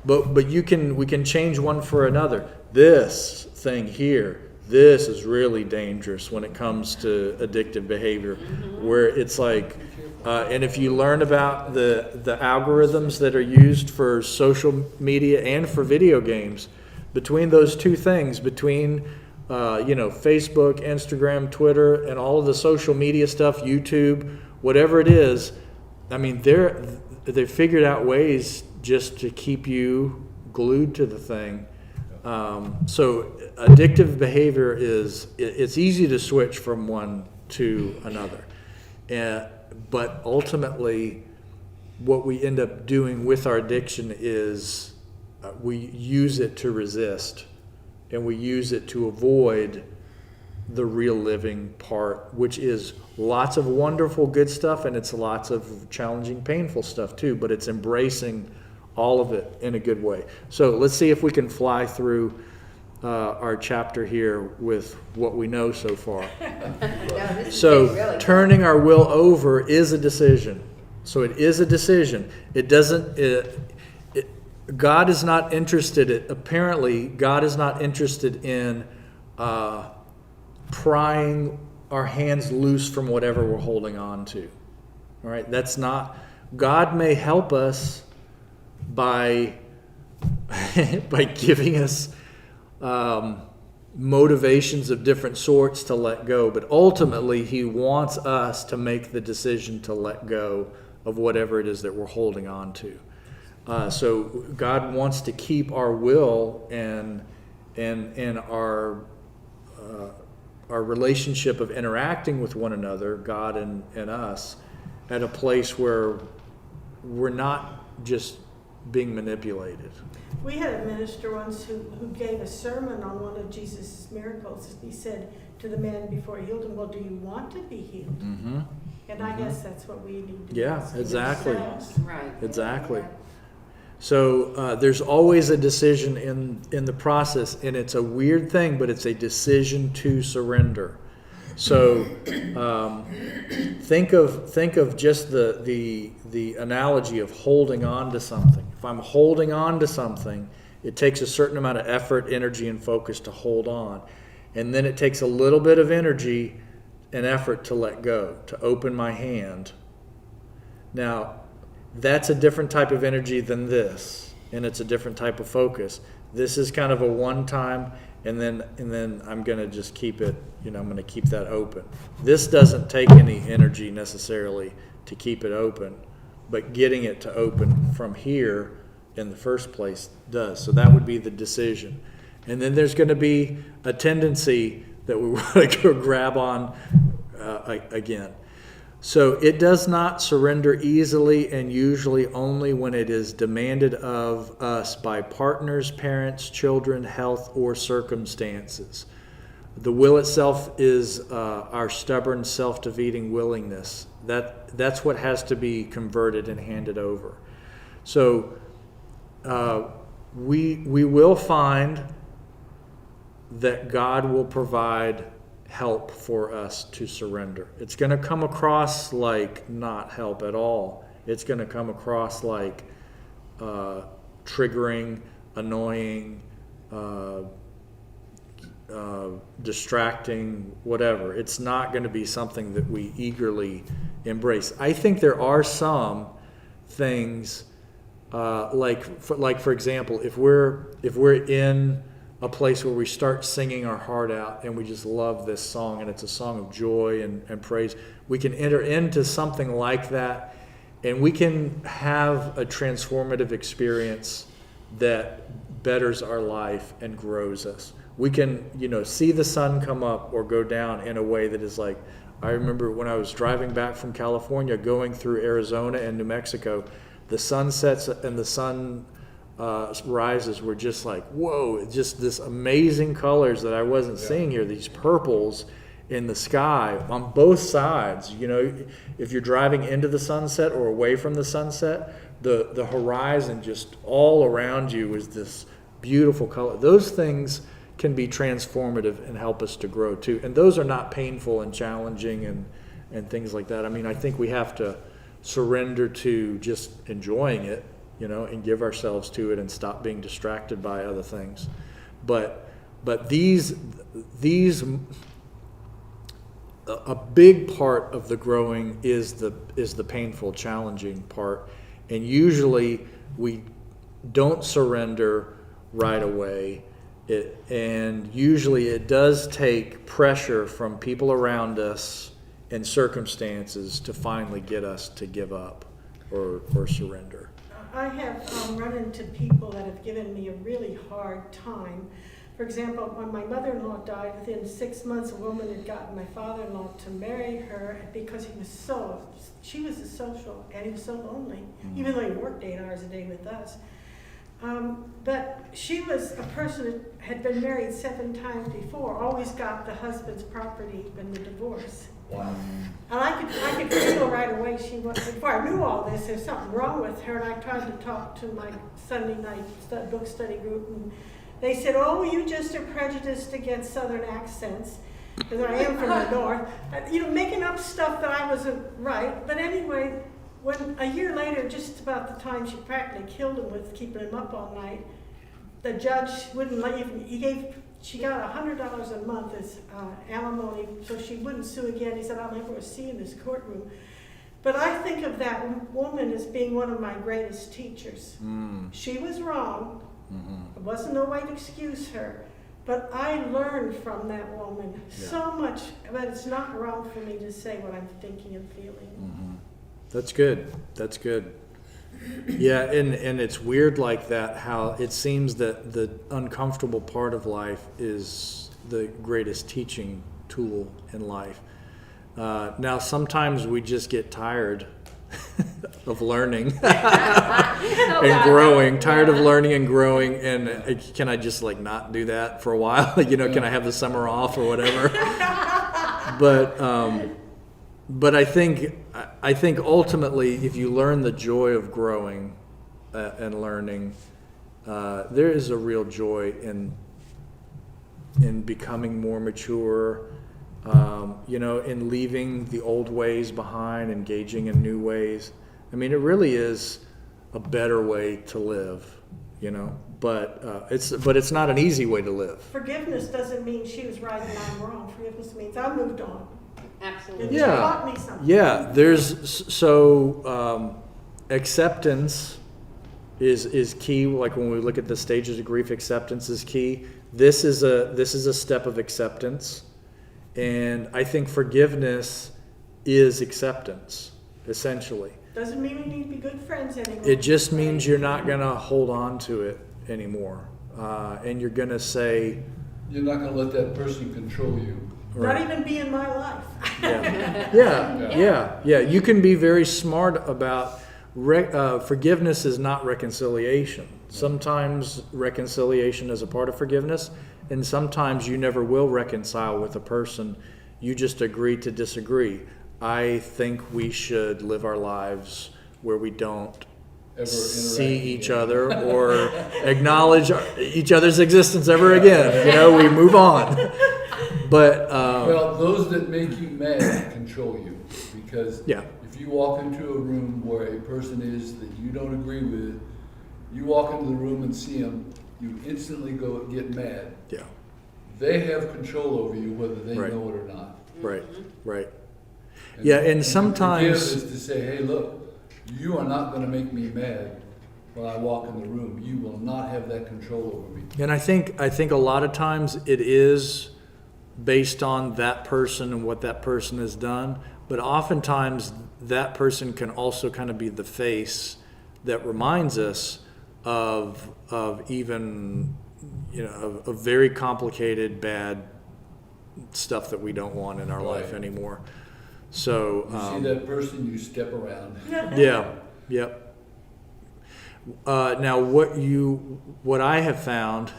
but we can change one for another. This thing here. This is really dangerous when it comes to addictive behavior, where it's like, and if you learn about the algorithms that are used for social media and for video games, between those two things, between Facebook, Instagram, Twitter, and all of the social media stuff, YouTube, whatever it is, they've figured out ways just to keep you glued to the thing. So addictive behavior it's easy to switch from one to another. But ultimately, what we end up doing with our addiction is we use it to resist, and we use it to avoid the real living part, which is lots of wonderful good stuff, and it's lots of challenging, painful stuff too, but it's embracing all of it in a good way. So let's see if we can fly through our chapter here with what we know so far. No, this is So getting really turning our will over is a decision. So it is a decision. It doesn't, God is not interested, apparently, God is not interested in prying our hands loose from whatever we're holding on to. All right, that's not, God may help us by by giving us motivations of different sorts to let go, but ultimately he wants us to make the decision to let go of whatever it is that we're holding on to. So God wants to keep our will and our relationship of interacting with one another, God and us, at a place where we're not just being manipulated. We had a minister once who gave a sermon on one of Jesus' miracles. He said to the man before he healed him, well, do you want to be healed? Mm-hmm. And I guess that's what we need to be Yeah, asking exactly. ourselves. right. Exactly. So there's always a decision in the process, and it's a weird thing, but it's a decision to surrender. So think of just the analogy of holding on to something. If I'm holding on to something, it takes a certain amount of effort, energy, and focus to hold on, and then it takes a little bit of energy and effort to let go, to open my hand. Now, that's a different type of energy than this, and it's a different type of focus. This is kind of a one time, and then I'm going to just keep it, I'm going to keep that open. This doesn't take any energy necessarily to keep it open, but getting it to open from here in the first place does. So that would be the decision. And then there's going to be a tendency that we want to go grab on again. So it does not surrender easily, and usually only when it is demanded of us by partners, parents, children, health, or circumstances. The will itself is our stubborn, self-defeating willingness. That's what has to be converted and handed over. So we will find that God will provide help for us to surrender. It's going to come across like not help at all. It's going to come across like triggering, annoying, distracting, whatever. It's not going to be something that we eagerly embrace. I think there are some things like for example, if we're in a place where we start singing our heart out and we just love this song and it's a song of joy and praise, we can enter into something like that and we can have a transformative experience that betters our life and grows us. We can, see the sun come up or go down in a way that is like, I remember when I was driving back from California, going through Arizona and New Mexico, the sunsets and the sun rises were just like, whoa, just this amazing colors that I wasn't seeing here, these purples in the sky on both sides. If you're driving into the sunset or away from the sunset, the horizon just all around you is this beautiful color. Those things can be transformative and help us to grow too. And those are not painful and challenging and things like that. I mean, I think we have to surrender to just enjoying it, and give ourselves to it and stop being distracted by other things. But these a big part of the growing is the painful, challenging part. And usually we don't surrender right away. And usually it does take pressure from people around us and circumstances to finally get us to give up or surrender. I have run into people that have given me a really hard time. For example, when my mother-in-law died, within 6 months, a woman had gotten my father-in-law to marry her because she was a social, and he was so lonely, even though he worked 8 hours a day with us. But she was a person that had been married 7 times before, always got the husband's property in the divorce. Wow. And I could feel right away before I knew all this, there's something wrong with her. And I tried to talk to my Sunday night book study group, and they said, "Oh, you just are prejudiced against Southern accents," because I am from the North. Making up stuff that I wasn't right. But anyway, when a year later, just about the time she practically killed him with keeping him up all night, the judge wouldn't let you. She got $100 a month as alimony, so she wouldn't sue again. He said, "I'll never see you in this courtroom." But I think of that woman as being one of my greatest teachers. She was wrong. There wasn't no way to excuse her. But I learned from that woman so much, but it's not wrong for me to say what I'm thinking and feeling. That's good. That's good. Yeah, and it's weird like that, how it seems that the uncomfortable part of life is the greatest teaching tool in life. Now, sometimes we just get tired of learning and growing, tired of learning and growing, and can I just not do that for a while? Can I have the summer off or whatever? But I think ultimately, if you learn the joy of growing and learning, there is a real joy in becoming more mature, in leaving the old ways behind, engaging in new ways. I mean, it really is a better way to live, but it's not an easy way to live. Forgiveness doesn't mean she was right and I'm wrong. Forgiveness means I moved on. Absolutely. She taught me something. Yeah, acceptance is key. Like when we look at the stages of grief, acceptance is key. This is a step of acceptance, and I think forgiveness is acceptance, essentially. Doesn't mean we need to be good friends anymore. It just means you're not gonna hold on to it anymore, and you're gonna say, You're not gonna let that person control you. Not even be in my life. Yeah. You can be very smart about forgiveness is not reconciliation. Sometimes reconciliation is a part of forgiveness, and sometimes you never will reconcile with a person. You just agree to disagree. I think we should live our lives where we don't Ever see interact each again. other or acknowledge each other's existence ever again. We move on. But Well, those that make you mad control you, because Yeah. if you walk into a room where a person is that you don't agree with, you walk into the room and see them, you instantly get mad. yeah, They have control over you whether they Right. know it or not. right. Yeah, and to sometimes- forgive is to say, hey, look, you are not going to make me mad when I walk in the room. You will not have that control over me. And I think a lot of times it is based on that person and what that person has done, but oftentimes that person can also kind of be the face that reminds us of even of very complicated bad stuff that we don't want in our life Right. anymore. So You see that person, you step around. Yep. Now, what I have found,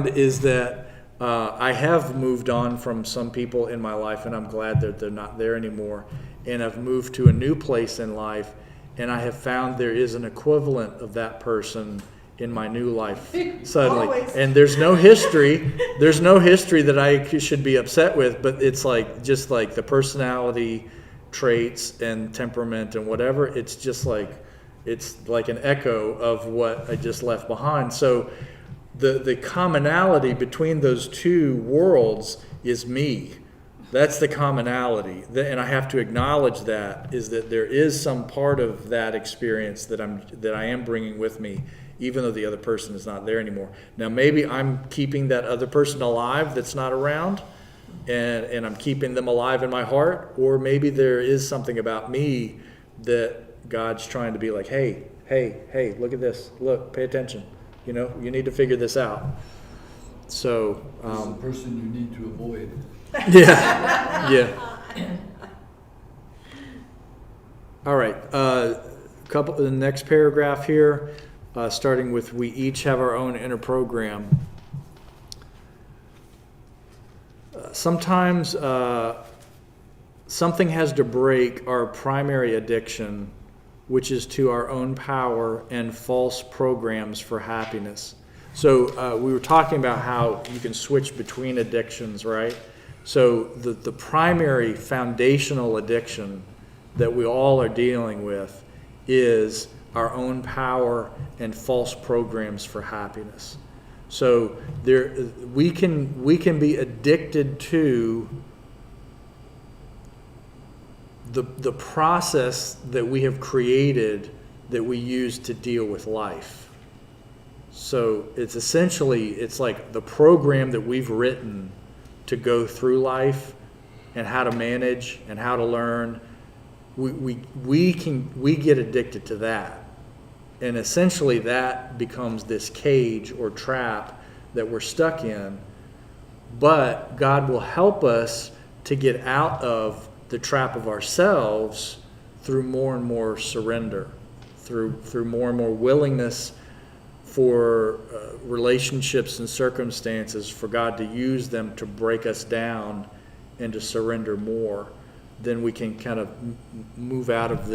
is that I have moved on from some people in my life, and I'm glad that they're not there anymore. And I've moved to a new place in life, and I have found there is an equivalent of that person in my new life suddenly. Always. And there's no history. There's no history that I should be upset with, but it's just like the personality traits and temperament and whatever. It's just it's like an echo of what I just left behind. So the commonality between those two worlds is me. That's the commonality, and I have to acknowledge that is that there is some part of that experience that I am bringing with me, even though the other person is not there anymore. Now, maybe I'm keeping that other person alive that's not around, and I'm keeping them alive in my heart, or maybe there is something about me that God's trying to be like, hey, look at this, look, pay attention. You need to figure this out. So, This is the person you need to avoid. yeah. All right. The next paragraph here. starting with we each have our own inner program. Sometimes something has to break our primary addiction, which is to our own power and false programs for happiness. So we were talking about how you can switch between addictions, right? So the primary foundational addiction that we all are dealing with is our own power and false programs for happiness. So we can be addicted to the process that we have created that we use to deal with life. So it's essentially, it's like the program that we've written to go through life and how to manage and how to learn. We get addicted to that. And essentially that becomes this cage or trap that we're stuck in. But God will help us to get out of the trap of ourselves through more and more surrender, through more and more willingness for relationships and circumstances, for God to use them to break us down and to surrender more. Then we can kind of move out of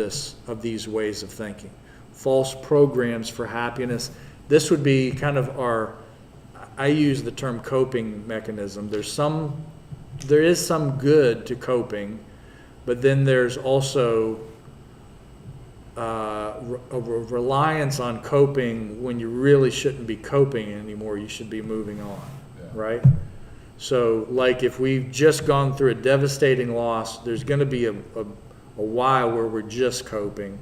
these ways of thinking. False programs for happiness. This would be kind of I use the term coping mechanism. There is some good to coping, but then there's also a reliance on coping when you really shouldn't be coping anymore. You should be moving on, right? So like if we've just gone through a devastating loss, there's going to be a while where we're just coping.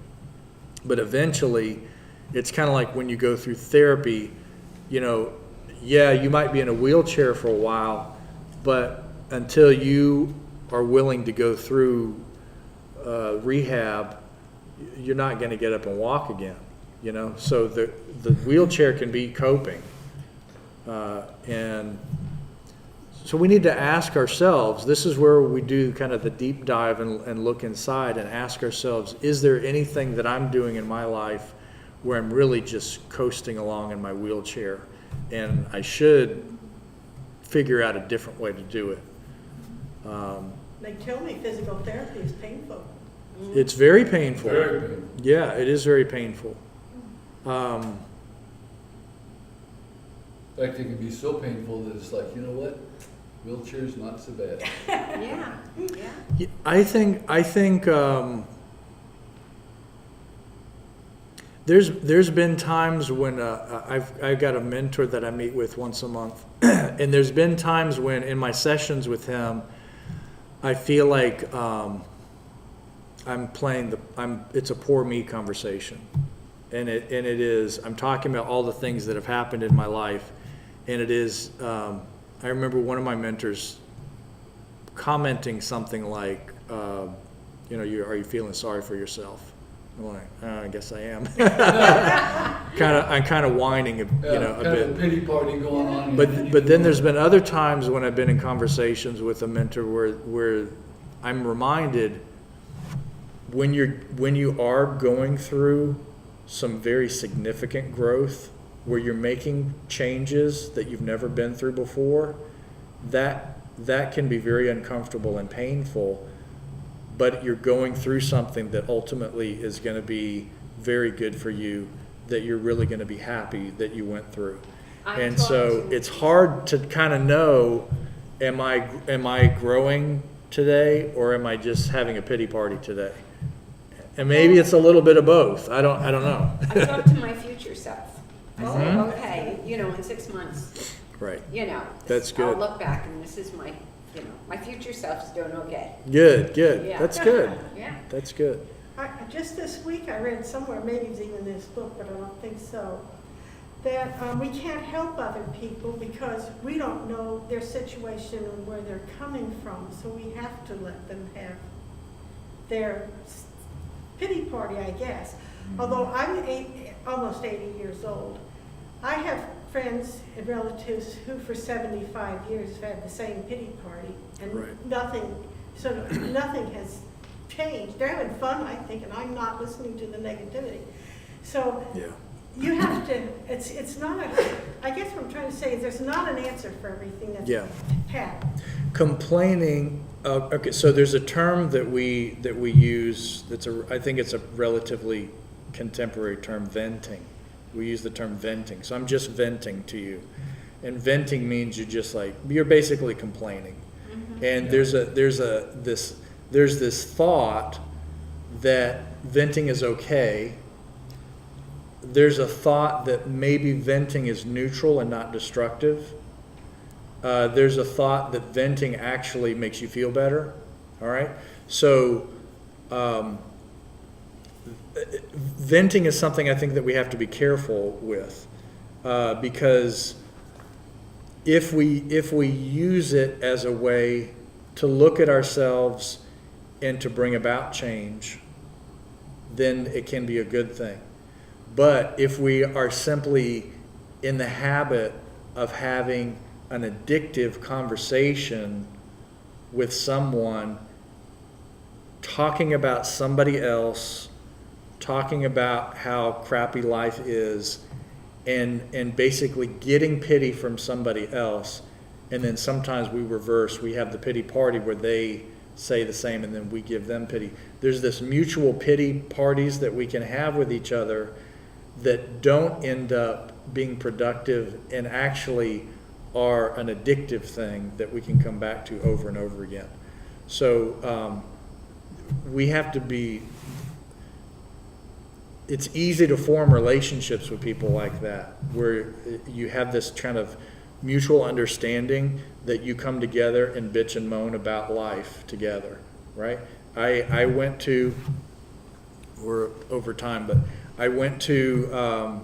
But eventually, it's kind of like when you go through therapy, you might be in a wheelchair for a while, but until you are willing to go through rehab, you're not going to get up and walk again, So the wheelchair can be coping. And so we need to ask ourselves, this is where we do kind of the deep dive and look inside and ask ourselves, is there anything that I'm doing in my life where I'm really just coasting along in my wheelchair and I should figure out a different way to do it? They tell me physical therapy is painful. It's very painful. Very painful. Yeah, it is very painful. In fact, it can be so painful that it's like, you know what? Wheelchair's not so bad. Yeah. I think there's been times when I've got a mentor that I meet with once a month, and there's been times when in my sessions with him, I feel like it's a poor me conversation, and it is. I'm talking about all the things that have happened in my life, and it is. I remember one of my mentors commenting something like, are you feeling sorry for yourself? I'm like, I guess I am. I'm kind of whining, a Kind bit. of a pity party going on. But then there's been other times when I've been in conversations with a mentor where I'm reminded when you are going through some very significant growth, where you're making changes that you've never been through before, that can be very uncomfortable and painful, but you're going through something that ultimately is going to be very good for you, that you're really going to be happy that you went through. And so it's hard to kind of know, am I growing today, or am I just having a pity party today? And maybe it's a little bit of both. I don't know. I talked to my future self. I said, okay, in 6 months, Right. That's good. I'll look back and this is my future self's doing okay. Good. Yeah. That's good. Yeah. That's good. Just this week I read somewhere, maybe it's even in this book, but I don't think so, that we can't help other people because we don't know their situation and where they're coming from, so we have to let them have their pity party, I guess. Although I'm almost 80 years old, I have friends and relatives who for 75 years have had the same pity party, and Right. nothing has changed. They're having fun, I think, and I'm not listening to the negativity. So Yeah. You have to, it's not a, I guess what I'm trying to say is there's not an answer for everything that's Yeah. had. Complaining, okay, so there's a term that we use I think it's a relatively contemporary term, venting. We use the term venting. So I'm just venting to you. And venting means you're basically complaining. And there's this thought that venting is okay. There's a thought that maybe venting is neutral and not destructive. There's a thought that venting actually makes you feel better. All right? So venting is something I think that we have to be careful with, because if we use it as a way to look at ourselves and to bring about change, then it can be a good thing. But if we are simply in the habit of having an addictive conversation with someone, talking about somebody else, talking about how crappy life is, and basically getting pity from somebody else, and then sometimes we reverse. We have the pity party where they say the same and then we give them pity. There's this mutual pity parties that we can have with each other that don't end up being productive and actually are an addictive thing that we can come back to over and over again. So we have to be, it's easy to form relationships with people like that, where you have this kind of mutual understanding that you come together and bitch and moan about life together, right? I went to, we're over time, but I went to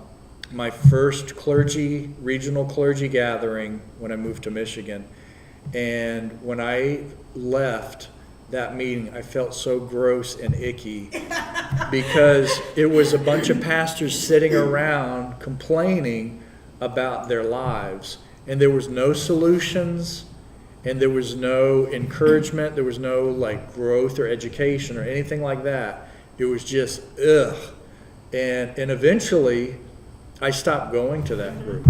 my first regional clergy gathering when I moved to Michigan. And when I left that meeting, I felt so gross and icky because it was a bunch of pastors sitting around complaining about their lives. And there was no solutions, and there was no encouragement, there was no like growth or education or anything like that. It was just ugh. And eventually I stopped going to that group.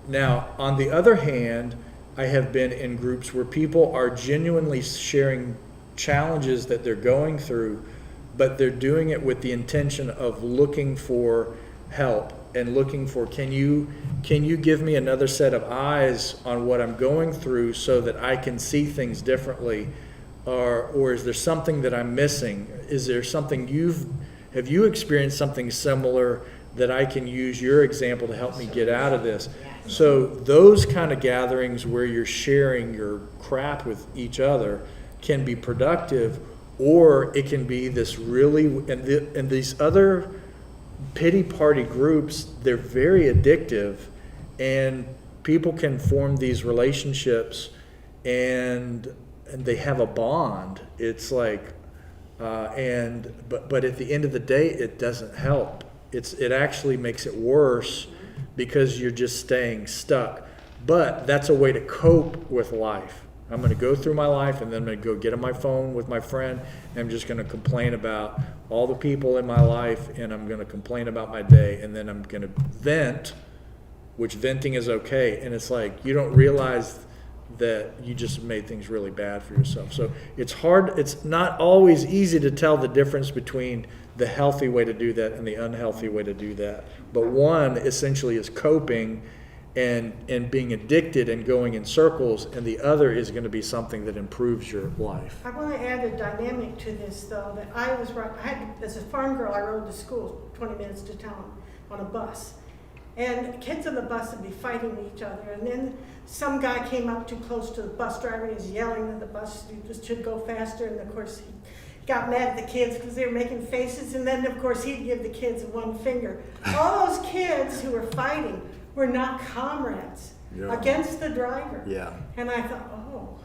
Now, on the other hand, I have been in groups where people are genuinely sharing challenges that they're going through, but they're doing it with the intention of looking for help and looking for, can you give me another set of eyes on what I'm going through so that I can see things differently? Or is there something that I'm missing? Is there something have you experienced something similar that I can use your example to help me get out of this? So those kind of gatherings where you're sharing your crap with each other can be productive, or it can be this really, and these other pity party groups, they're very addictive, and people can form these relationships and they have a bond. It's like, but at the end of the day, it doesn't help. It actually makes it worse because you're just staying stuck. But that's a way to cope with life. I'm going to go through my life, and then I'm going to go get on my phone with my friend, and I'm just going to complain about all the people in my life, and I'm going to complain about my day, and then I'm going to vent, which venting is okay. And it's like you don't realize that you just made things really bad for yourself. So it's hard. It's not always easy to tell the difference between the healthy way to do that and the unhealthy way to do that. But one essentially is coping and being addicted and going in circles, and the other is going to be something that improves your life. I want to add a dynamic to this, though, that as a farm girl, I rode to school 20 minutes to town on a bus. And kids on the bus would be fighting each other. And then some guy came up too close to the bus driver and he was yelling that the bus should go faster. And of course, he got mad at the kids because they were making faces. And then, of course, he'd give the kids one finger. All those kids who were fighting were not comrades against the driver. Yeah. And I thought, oh,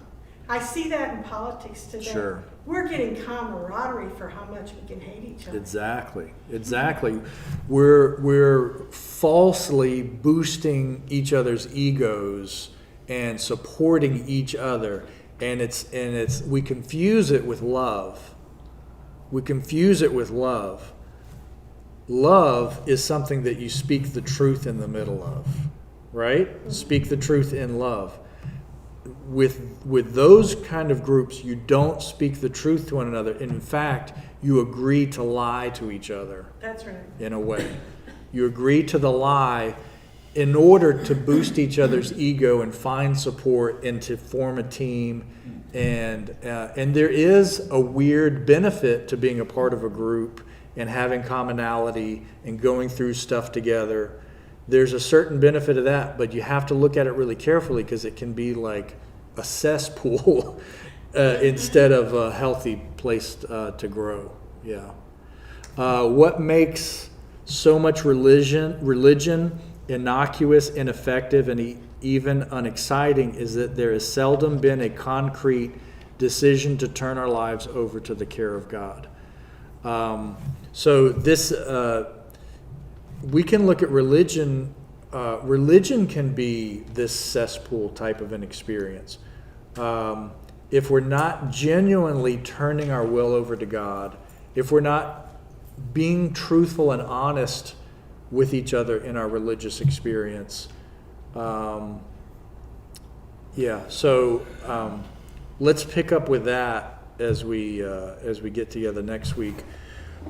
I see that in politics today. Sure. We're getting camaraderie for how much we can hate each other. Exactly. We're falsely boosting each other's egos and supporting each other, and it's we confuse it with love. Love is something that you speak the truth in the middle of, right? Speak the truth in love. With those kind of groups, you don't speak the truth to one another. In fact, you agree to lie to each other That's right. in a way. You agree to the lie in order to boost each other's ego and find support and to form a team. And there is a weird benefit to being a part of a group and having commonality and going through stuff together. There's a certain benefit of that, but you have to look at it really carefully because it can be like a cesspool instead of a healthy place to grow. Yeah. What makes so much religion innocuous, ineffective, and even unexciting is that there has seldom been a concrete decision to turn our lives over to the care of God. So this, we can look at religion. Religion can be this cesspool type of an experience. If we're not genuinely turning our will over to God, if we're not being truthful and honest with each other in our religious experience, let's pick up with that as we get together next week.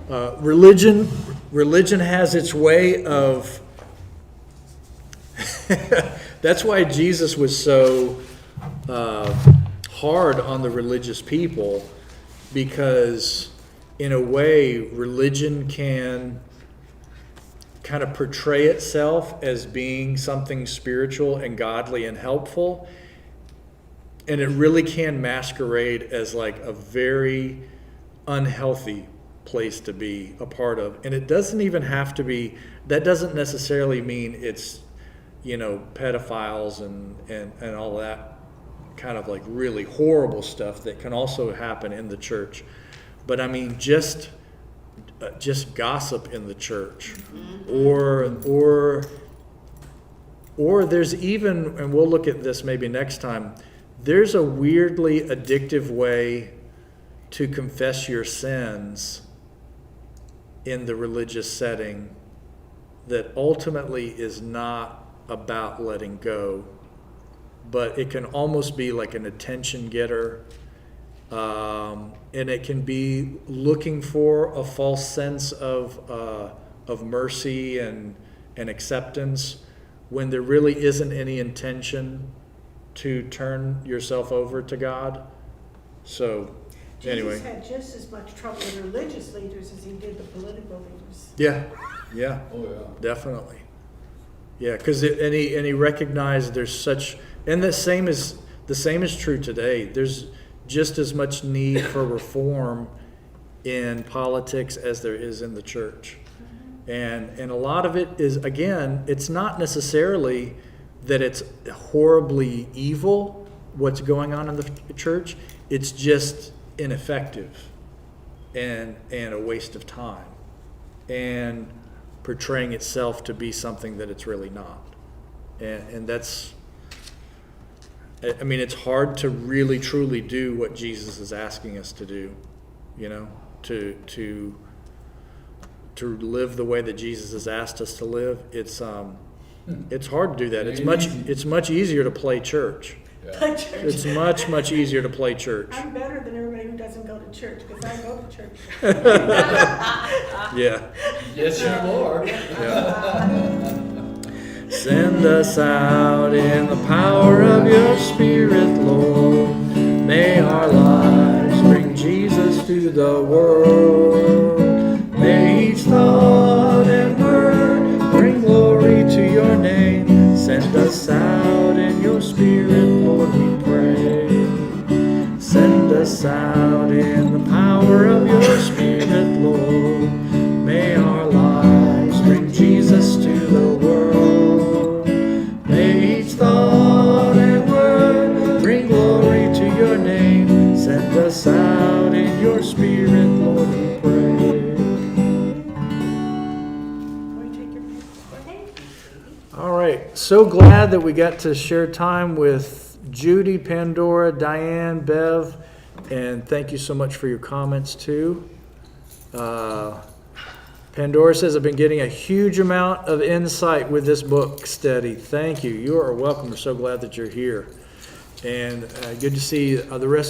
Religion has its way of. That's why Jesus was so hard on the religious people, because in a way, religion can kind of portray itself as being something spiritual and godly and helpful. And it really can masquerade as like a very unhealthy place to be a part of. And it doesn't even have to be, that doesn't necessarily mean it's, pedophiles and all that kind of like really horrible stuff that can also happen in the church. But I mean, just gossip in the church, or there's even, and we'll look at this maybe next time, there's a weirdly addictive way to confess your sins in the religious setting that ultimately is not about letting go, but it can almost be like an attention getter. And it can be looking for a false sense of mercy and acceptance when there really isn't any intention to turn yourself over to God. So, anyway. Jesus had just as much trouble with religious leaders as he did the political leaders. Yeah, Oh, yeah. definitely. Yeah, because he recognized there's such, and the same is true today. There's just as much need for reform in politics as there is in the church. And a lot of it is, again, it's not necessarily that it's horribly evil what's going on in the church. It's just ineffective and a waste of time and portraying itself to be something that it's really not. And that's, I mean, it's hard to really truly do what Jesus is asking us to do, to live the way that Jesus has asked us to live. It's hard to do that. It's much easier to play church. Play church. It's much easier to play church. I'm better than everybody who doesn't go to church because I go to church. Yeah. Yes, you are. Send us out in the power of your Spirit, Lord. May our lives bring Jesus to the world. May each thought and word bring glory to your name. Send us out in your Spirit, Lord, we pray. Send us out in the power of your Spirit, Lord. May our lives bring Jesus to the world. May each thought and word bring glory to your name. Send us out in your Spirit, Lord, we pray. Can we take your picture? All right, so glad that we got to share time with Judy, Pandora, Diane, Bev, and thank you so much for your comments too. Pandora says, I've been getting a huge amount of insight with this book study. Thank you. You are welcome. We're so glad that you're here. And good to see the rest